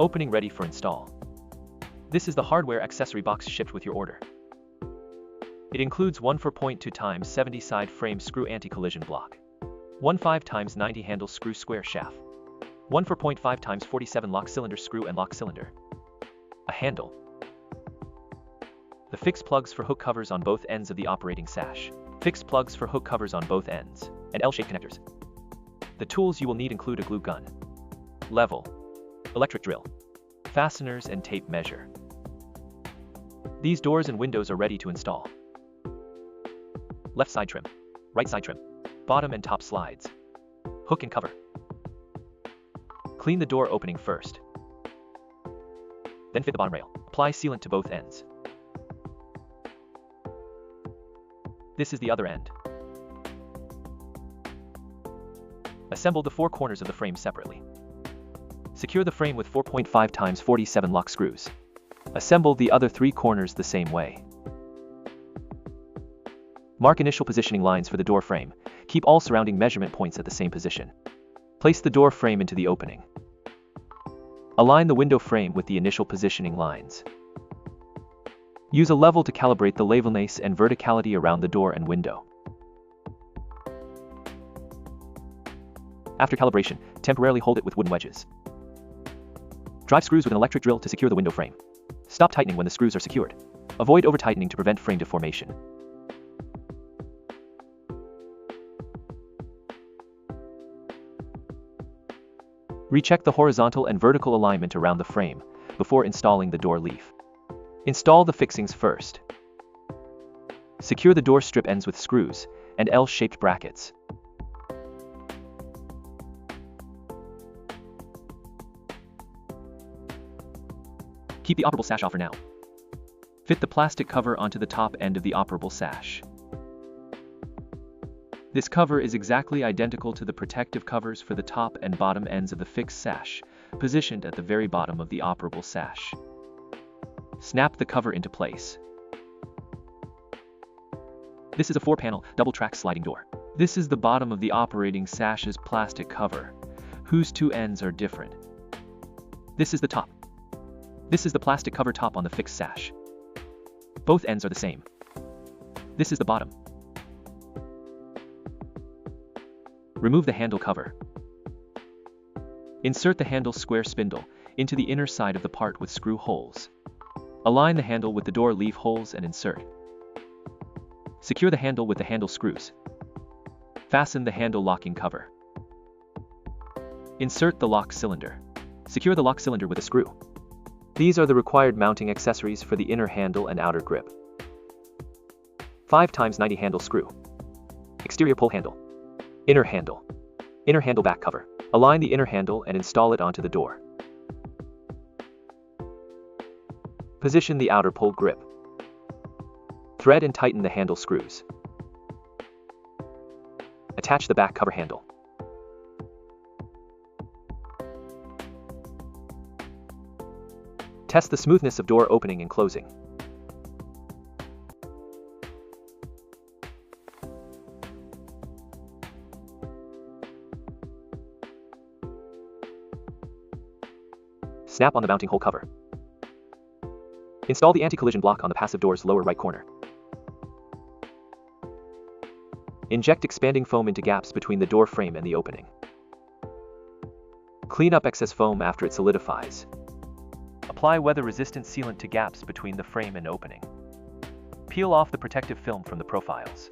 Opening ready for install. This is the hardware accessory box shipped with your order. It includes one 4.2 x 70 side frame screw anti-collision block, one 5 x 90 handle screw square shaft, one 4.5 x 47 lock cylinder screw and lock cylinder, a handle, the fixed plugs for hook covers on both ends of the operating sash, fixed plugs for hook covers on both ends, and L-shaped connectors. The tools you will need include a glue gun, level, electric drill, fasteners and tape measure. These doors and windows are ready to install. Left side trim, right side trim, bottom and top slides, hook and cover. Clean the door opening first. Then fit the bottom rail. Apply sealant to both ends. This is the other end. Assemble the four corners of the frame separately. Secure the frame with 4.5 x 47 lock screws. Assemble the other three corners the same way. Mark initial positioning lines for the door frame. Keep all surrounding measurement points at the same position. Place the door frame into the opening. Align the window frame with the initial positioning lines. Use a level to calibrate the levelness and verticality around the door and window. After calibration, temporarily hold it with wooden wedges. Drive screws with an electric drill to secure the window frame. Stop tightening when the screws are secured. Avoid over-tightening to prevent frame deformation. Recheck the horizontal and vertical alignment around the frame before installing the door leaf. Install the fixings first. Secure the door strip ends with screws and L-shaped brackets. Keep the operable sash off for now. Fit the plastic cover onto the top end of the operable sash. This cover is exactly identical to the protective covers for the top and bottom ends of the fixed sash, positioned at the very bottom of the operable sash. Snap the cover into place. This is a 4-panel, double-track sliding door. This is the bottom of the operating sash's plastic cover, whose two ends are different. This is the top. This is the plastic cover top on the fixed sash. Both ends are the same. This is the bottom. Remove the handle cover. Insert the handle square spindle into the inner side of the part with screw holes. Align the handle with the door leaf holes and insert. Secure the handle with the handle screws. Fasten the handle locking cover. Insert the lock cylinder. Secure the lock cylinder with a screw. These are the required mounting accessories for the inner handle and outer grip. 5 x 90 handle screw. Exterior pull handle. Inner handle. Inner handle back cover. Align the inner handle and install it onto the door. Position the outer pull grip. Thread and tighten the handle screws. Attach the back cover handle. Test the smoothness of door opening and closing. Snap on the mounting hole cover. Install the anti-collision block on the passive door's lower right corner. Inject expanding foam into gaps between the door frame and the opening. Clean up excess foam after it solidifies. Apply weather-resistant sealant to gaps between the frame and opening. Peel off the protective film from the profiles.